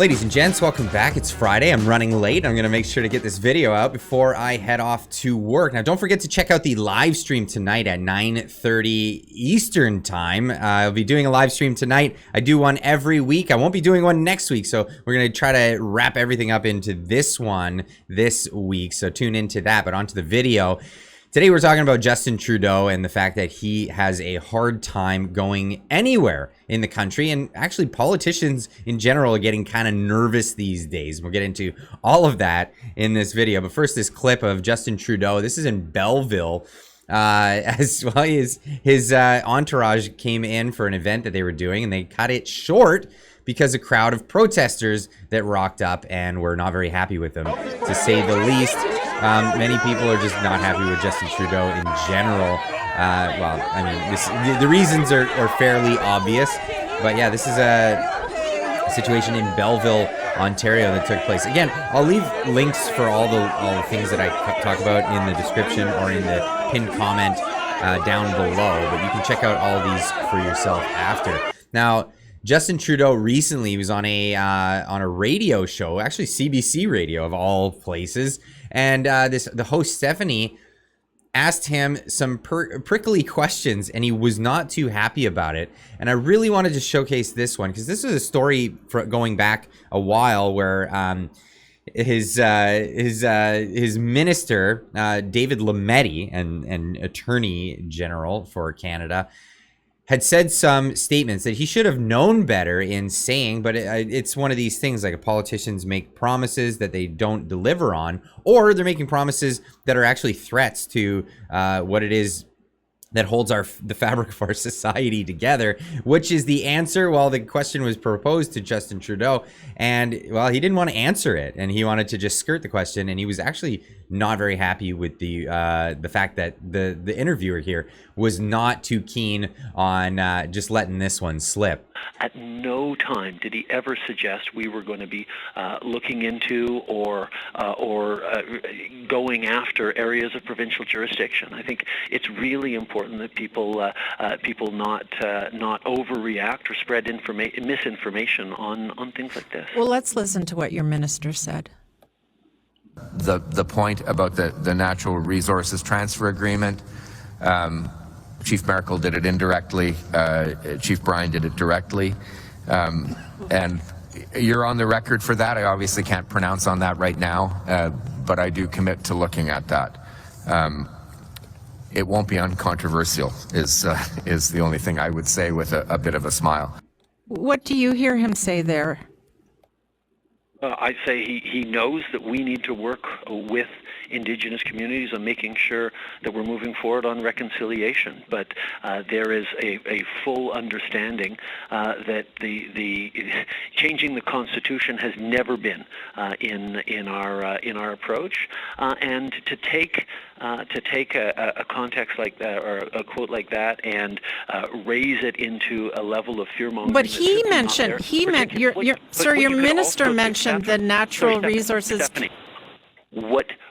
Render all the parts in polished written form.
Ladies and gents, welcome back. It's Friday. I'm running late. I'm going to make sure to get this video out before I head off to work. Now, don't forget to check out the live stream tonight at 9:30 Eastern time. I'll be doing a live stream tonight. I do one every week. I won't be doing one next week, so we're going to try to wrap everything up into this one this week. So tune into that, but onto the video. Today we're talking about Justin Trudeau and the fact that he has a hard time going anywhere in the country, and actually politicians in general are getting kind of nervous these days. We'll get into all of that in this video, but first this clip of Justin Trudeau. This is in Belleville. As well, his entourage came in for an event that they were doing, and they cut it short because a crowd of protesters that rocked up and were not very happy with them, to say the least. Many people are just not happy with Justin Trudeau in general. Well, I mean, the reasons are fairly obvious, but yeah, this is a situation in Belleville, Ontario that took place. Again, I'll leave links for all the things that I talk about in the description or in the pinned comment down below, but you can check out all of these for yourself after. Now, Justin Trudeau recently was on a radio show, actually CBC Radio of all places, and the host Stephanie asked him some prickly questions, and he was not too happy about it. And I really wanted to showcase this one because this is a story going back a while where his minister David Lametti, and Attorney General for Canada, had said some statements that he should have known better in saying, but it's one of these things, like politicians make promises that they don't deliver on, or they're making promises that are actually threats to what it is that holds the fabric of our society together. Which is the answer? Well, the question was proposed to Justin Trudeau, and well, he didn't want to answer it, and he wanted to just skirt the question, and he was actually not very happy with the fact that the interviewer here was not too keen on just letting this one slip. At no time did he ever suggest we were going to be looking into or going after areas of provincial jurisdiction. I think it's really important that people not overreact or spread misinformation on things like this. Well, let's listen to what your minister said. The point about the natural resources transfer agreement, Chief Merkel did it indirectly, Chief Bryan did it directly, and you're on the record for that. I obviously can't pronounce on that right now, but I do commit to looking at that. It won't be uncontroversial is the only thing I would say with a bit of a smile. What do you hear him say there? I'd say he knows that we need to work with Indigenous communities on making sure that we're moving forward on reconciliation. But there is a full understanding that the changing the Constitution has never been in our approach, and to take a context like that or a quote like that and raise it into a level of fear-mongering. But he mentioned, your minister mentioned the natural resources. Stephanie,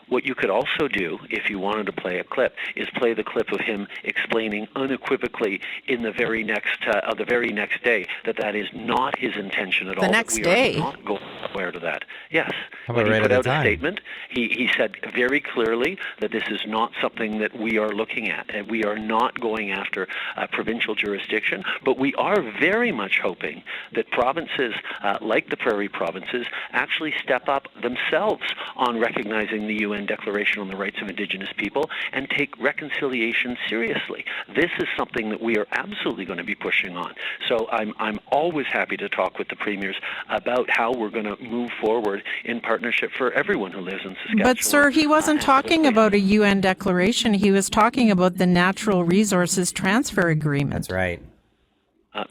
what you could also do, if you wanted to play a clip, is play the clip of him explaining unequivocally in the very next day that is not his intention at all. The next day. We are not going aware to that. Yes. How about when he right put at out the time? a statement, he said very clearly that this is not something that we are looking at, and we are not going after provincial jurisdiction, but we are very much hoping that provinces like the Prairie provinces actually step up themselves on recognizing the UN Declaration on the Rights of Indigenous People and take reconciliation seriously. This is something that we are absolutely going to be pushing on. So I'm always happy to talk with the premiers about how we're going to move forward in partnership for everyone who lives in Saskatchewan. But sir, he wasn't talking about a UN declaration. He was talking about the Natural Resources Transfer Agreement. That's right.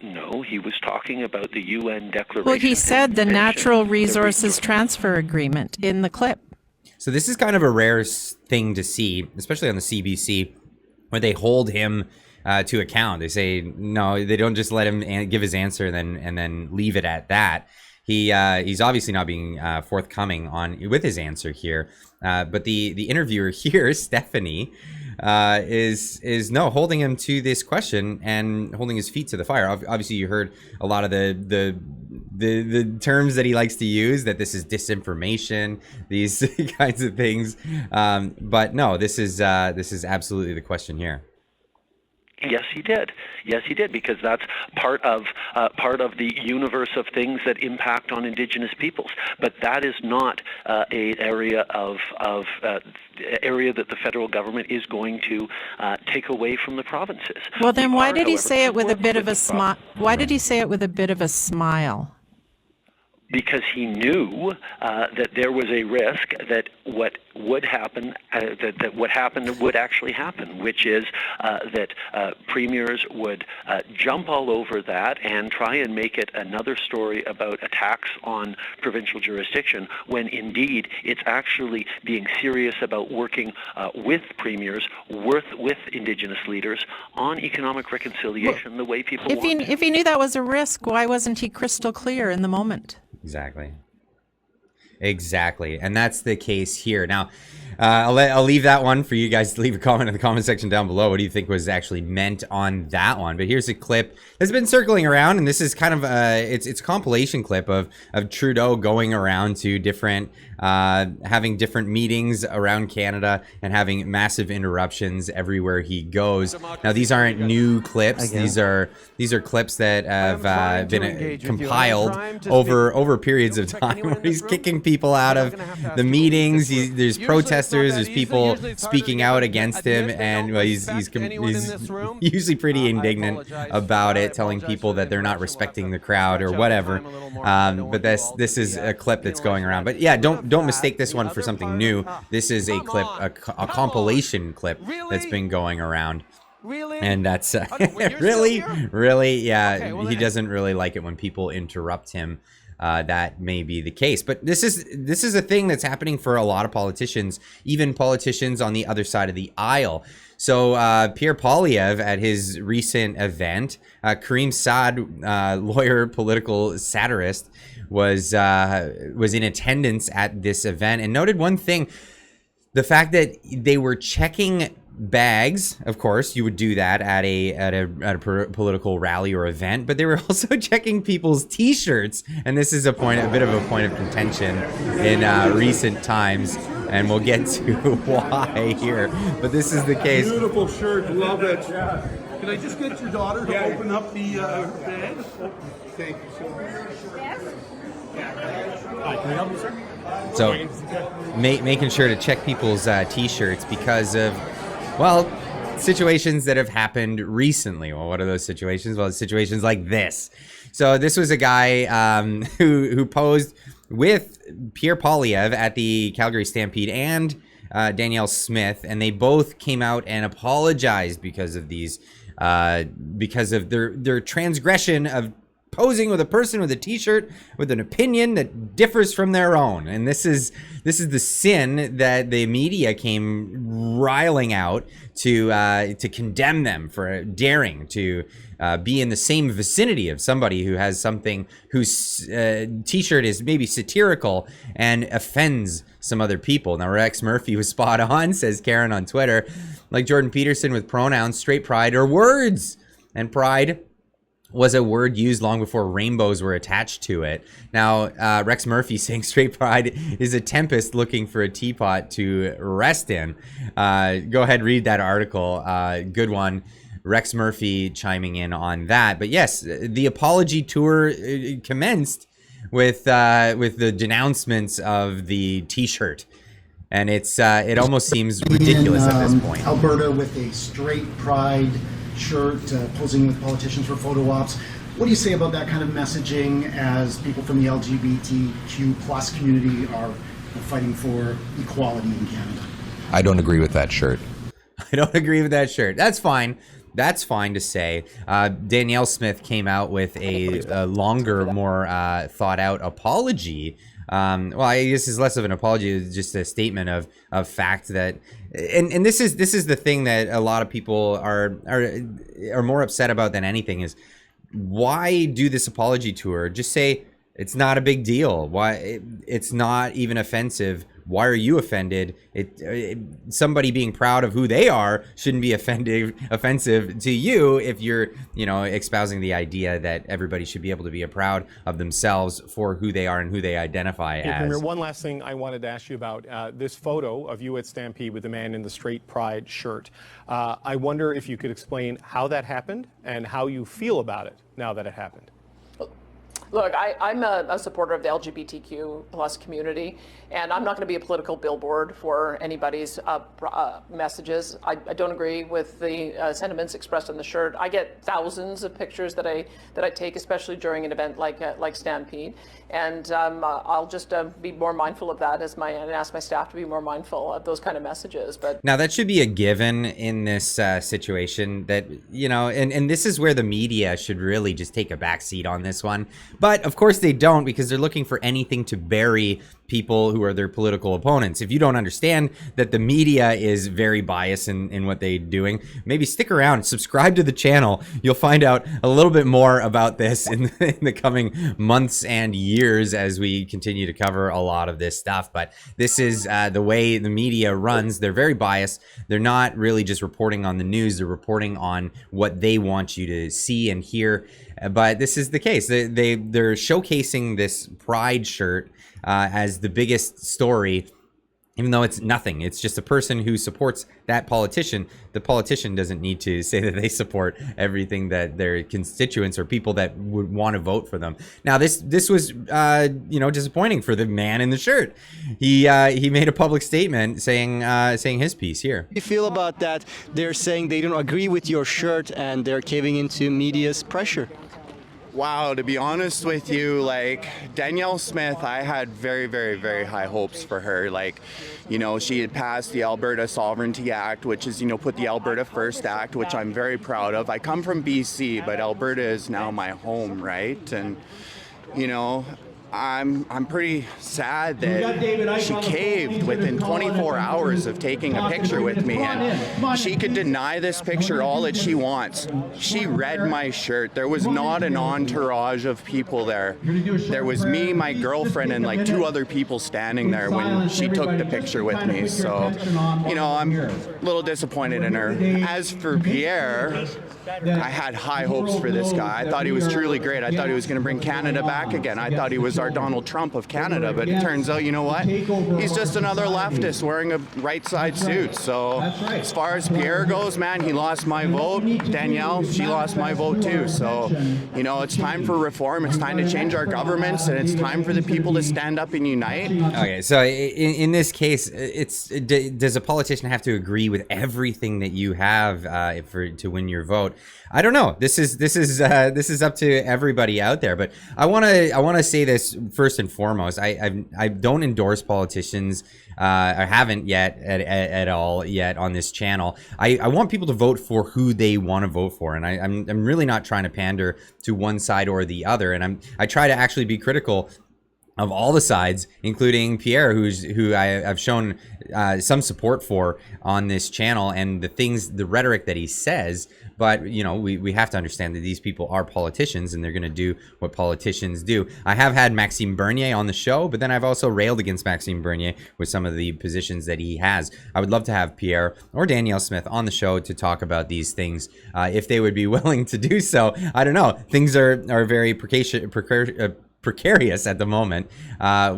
No, he was talking about the UN Declaration. Well, he said the Natural Resources Transfer Agreement in the clip. So this is kind of a rare thing to see, especially on the CBC, where they hold him to account. They say no, they don't just let him give his answer and then leave it at that. He's obviously not being forthcoming with his answer here. But the interviewer here, Stephanie, is holding him to this question and holding his feet to the fire. Obviously, you heard a lot of the the terms that he likes to use, that this is disinformation, these kinds of things. But no, this is absolutely the question here. Yes, he did. Yes, he did, because that's part of the universe of things that impact on Indigenous peoples. But that is not an area area that the federal government is going to take away from the provinces. Well, then why did he say it with a bit of a smile? Why did he say it with a bit of a smile? Because he knew that there was a risk that what would happen, that what happened would actually happen, which is that premiers would jump all over that and try and make it another story about attacks on provincial jurisdiction, when indeed it's actually being serious about working with premiers, with Indigenous leaders on economic reconciliation, the way people want. If he knew that was a risk, why wasn't he crystal clear in the moment? Exactly. And that's the case here. Now, I'll leave that one for you guys to leave a comment in the comment section down below. What do you think was actually meant on that one? But here's a clip that's been circling around, and this is kind of it's a compilation clip of Trudeau going around to different having different meetings around Canada and having massive interruptions everywhere he goes. Now, these aren't new clips. These are clips that have been compiled over periods of time, where he's kicking people out of the meetings. There's protesters. There's people speaking out against him, and he's usually pretty indignant about it, telling people that they're not respecting the crowd or whatever. But this is a clip that's going around. But yeah, don't mistake this one for something new. This is a clip, a compilation clip that's been going around. And that's really, yeah, he doesn't really like it when people interrupt him. That may be the case, but this is a thing that's happening for a lot of politicians, even politicians on the other side of the aisle. So Pierre Poilievre, at his recent event, Kareem Saad, lawyer, political satirist, was in attendance at this event and noted one thing: the fact that they were checking bags. Of course, you would do that at a political rally or event, but they were also checking people's T-shirts, and this is a bit of a point of contention in recent times, and we'll get to why here. But this is the case. Beautiful shirt, love it. Can I just get your daughter to open up the bag? Thank you so much. Can I help you, sir? So, making sure to check people's T-shirts because of, well, situations that have happened recently. Well, what are those situations? Well, situations like this. So this was a guy who posed with Pierre Poilievre at the Calgary Stampede and Danielle Smith, and they both came out and apologized because of these, because of their transgression of posing with a person with a T-shirt with an opinion that differs from their own. And this is the sin that the media came riling out to condemn them for daring to be in the same vicinity of somebody who has something whose T-shirt is maybe satirical and offends some other people. Now, Rex Murphy was spot on, says Karen on Twitter, like Jordan Peterson with pronouns, straight pride are words, and pride was a word used long before rainbows were attached to it. Now, Rex Murphy saying straight pride is a tempest looking for a teapot to rest in. Go ahead, read that article. Good one. Rex Murphy chiming in on that. But yes, the apology tour commenced with the denouncements of the T-shirt. And it almost seems ridiculous at this point. Alberta with a straight pride shirt, posing with politicians for photo ops. What do you say about that kind of messaging as people from the LGBTQ plus community are fighting for equality in Canada? I don't agree with that shirt. I don't agree with that shirt. That's fine. That's fine to say. Danielle Smith came out with a longer, more thought out apology. Well, I guess it's less of an apology, it's just a statement of fact that, and this is the thing that a lot of people are more upset about than anything is, why do this apology tour? Just say it's not a big deal. Why it's not even offensive. Why are you offended? Somebody being proud of who they are shouldn't be offensive to you if you're, you know, espousing the idea that everybody should be able to be proud of themselves for who they are and who they identify as. Premier, one last thing I wanted to ask you about, this photo of you at Stampede with the man in the straight pride shirt. I wonder if you could explain how that happened and how you feel about it now that it happened. Look, I'm a supporter of the LGBTQ plus community, and I'm not going to be a political billboard for anybody's messages. I don't agree with the sentiments expressed on the shirt. I get thousands of pictures that I take, especially during an event like Stampede, and I'll just be more mindful of that and ask my staff to be more mindful of those kind of messages. But now that should be a given in this situation, that, you know, and this is where the media should really just take a back seat on this one. But of course they don't, because they're looking for anything to bury people who are their political opponents. If you don't understand that the media is very biased in what they're doing, maybe stick around, subscribe to the channel. You'll find out a little bit more about this in the coming months and years as we continue to cover a lot of this stuff. But this is the way the media runs. They're very biased. They're not really just reporting on the news. They're reporting on what they want you to see and hear. But this is the case. They're showcasing this pride shirt as the biggest story, even though it's nothing. It's just a person who supports that politician. The politician doesn't need to say that they support everything that their constituents or people that would want to vote for them. Now, this was you know, disappointing for the man in the shirt. He made a public statement saying his piece here. How do you feel about that? They're saying they don't agree with your shirt and they're caving into media's pressure. Wow, to be honest with you, like Danielle Smith, I had very, very, very high hopes for her. Like, you know, she had passed the Alberta Sovereignty Act, which is, you know, put the Alberta First Act, which I'm very proud of. I come from BC, but Alberta is now my home, right? And, you know, I'm pretty sad that she caved within 24 hours of taking a picture with me, and she could deny this picture all that she wants. She read my shirt. There was not an entourage of people there. There was me, my girlfriend, and like 2 other people standing there when she took the picture with me. So, you know, I'm a little disappointed in her. As for Pierre, I had high hopes for this guy. I thought he was truly great. I thought he was going to bring Canada back again. I thought he was our Donald Trump of Canada, but it turns out, you know what? He's just another leftist wearing a right side suit. So as far as Pierre goes, man, he lost my vote. Danielle, she lost my vote too. So, you know, it's time for reform. It's time to change our governments, and it's time for the people to stand up and unite. Okay, so in this case, does a politician have to agree with everything that you have to win your vote? I don't know. This is up to everybody out there. But I want to say this first and foremost. I don't endorse politicians. I haven't yet at all yet on this channel. I want people to vote for who they want to vote for, and I'm really not trying to pander to one side or the other. And I try to actually be critical of all the sides, including Pierre, who I've shown some support for on this channel, and the rhetoric that he says. But, you know, we have to understand that these people are politicians, and they're going to do what politicians do. I have had Maxime Bernier on the show, but then I've also railed against Maxime Bernier with some of the positions that he has. I would love to have Pierre or Danielle Smith on the show to talk about these things, if they would be willing to do so. I don't know. Things are very precarious at the moment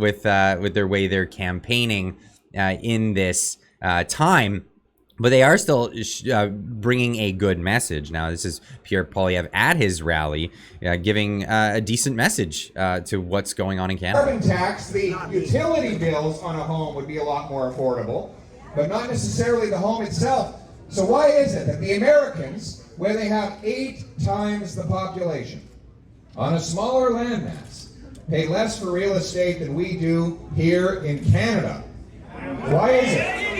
with their way they're campaigning in this time. But they are still bringing a good message. Now, this is Pierre Poilievre at his rally, giving a decent message to what's going on in Canada. Carbon tax, the utility bills on a home would be a lot more affordable, but not necessarily the home itself. So why is it that the Americans, where they have 8 times the population, on a smaller landmass, pay less for real estate than we do here in Canada? Why is it?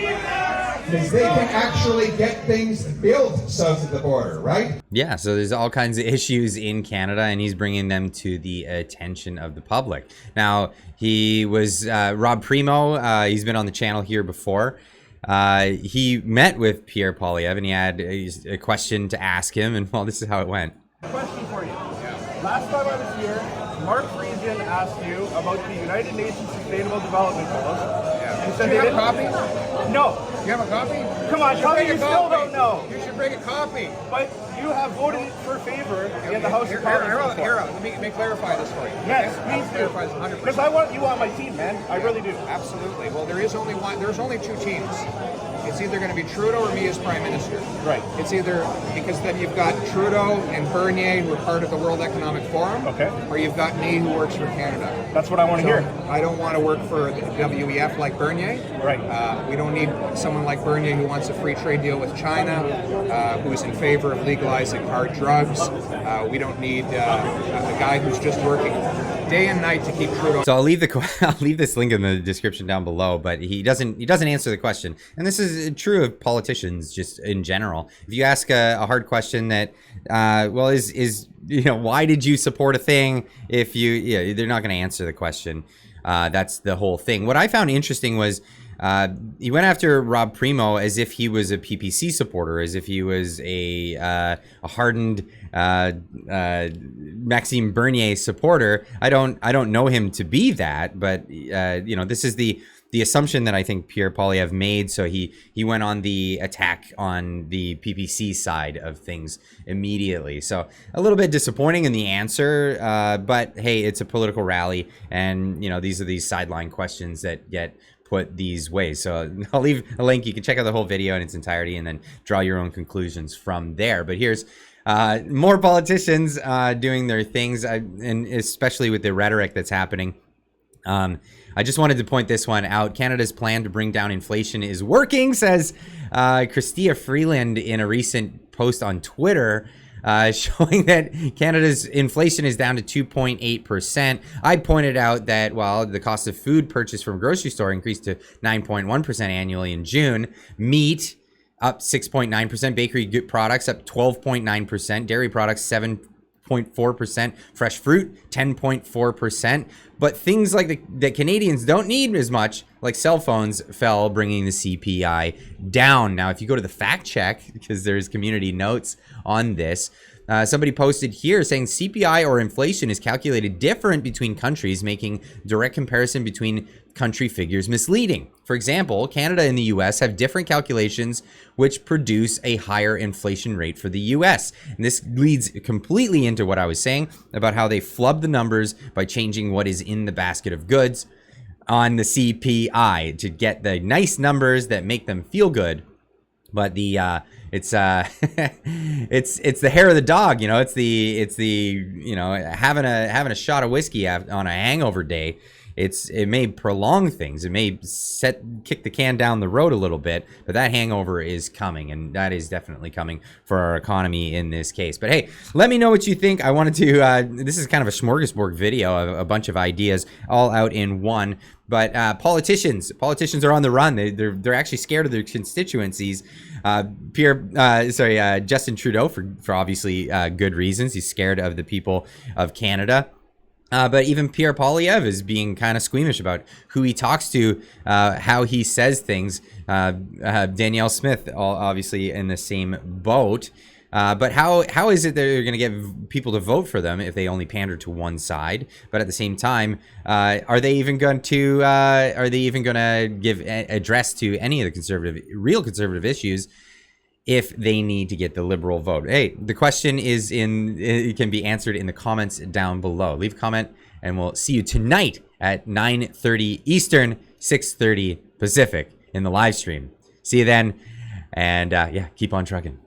Because they can actually get things built south of the border, right? Yeah, so there's all kinds of issues in Canada, and he's bringing them to the attention of the public. Now, he was Rob Primo. He's been on the channel here before. He met with Pierre Poilievre, and he had a question to ask him, and well, this is how it went. Question for you. Last time I was here, Mark Friesian asked you about the United Nations Sustainable Development Goals. You said Do you they have a didn't? copy? No. You have a copy? Come on, tell me you still don't know. You should bring a copy. But you have voted for favor in the House of Commons. Here, let me clarify this for you. Yes, Okay? please Clarify this do. 100%. Because I want you on my team, man. I really do. Absolutely. Well, there's only two teams. It's either going to be Trudeau or me as Prime Minister. Right. It's either, because then you've got Trudeau and Bernier who are part of the World Economic Forum. Okay. Or you've got me who works for Canada. That's what I want to hear. I don't want to work for the WEF like Bernier. Right. We don't need someone like Bernier who wants a free trade deal with China, who's in favor of legalizing hard drugs. We don't need a guy who's just working day and night to keep Trudeau. So I'll leave this link in the description down below, but he doesn't answer the question. And this is true of politicians just in general. If you ask a hard question that, well, is why did you support a thing? If they're not going to answer the question. That's the whole thing. What I found interesting was he went after Rob Primo as if he was a PPC supporter, as if he was a hardened Maxime Bernier supporter. I don't know him to be that, but this is the assumption that I think Pierre Poilievre made. So he went on the attack on the PPC side of things immediately. So a little bit disappointing in the answer, but hey, it's a political rally, and these are these sideline questions that get put these ways. So I'll leave a link. You can check out the whole video in its entirety and then draw your own conclusions from there. But here's more politicians doing their things, and especially with the rhetoric that's happening. I just wanted to point this one out. Canada's plan to bring down inflation is working, says Chrystia Freeland in a recent post on Twitter, showing that Canada's inflation is down to 2.8%. I pointed out that while the cost of food purchased from grocery store increased to 9.1% annually in June, meat up 6.9%, bakery products up 12.9%, dairy products 7.4%, fresh fruit 10.4%. But things like that Canadians don't need as much, like cell phones, fell, bringing the CPI down. Now, if you go to the fact check, because there's community notes on this, somebody posted here saying CPI or inflation is calculated different between countries, making direct comparison between country figures misleading. For example, Canada and the US have different calculations which produce a higher inflation rate for the US. And this leads completely into what I was saying about how they flub the numbers by changing what is in the basket of goods on the CPI to get the nice numbers that make them feel good. But the it's the hair of the dog, it's the having a shot of whiskey on a hangover day. It may prolong things. It may kick the can down the road a little bit, but that hangover is coming, and that is definitely coming for our economy in this case. But hey, let me know what you think. I wanted to. This is kind of a smorgasbord video, a bunch of ideas all out in one. But politicians are on the run. They're actually scared of their constituencies. Justin Trudeau for obviously good reasons. He's scared of the people of Canada. But even Pierre Poilievre is being kind of squeamish about who he talks to, how he says things. Danielle Smith, obviously in the same boat. But how is it that they're going to get people to vote for them if they only pander to one side? But at the same time, are they even going to give address to any of the real conservative issues if they need to get the liberal vote? Hey, the question it can be answered in the comments down below. Leave a comment, and we'll see you tonight at 9:30 Eastern, 6:30 Pacific in the live stream. See you then, and keep on trucking.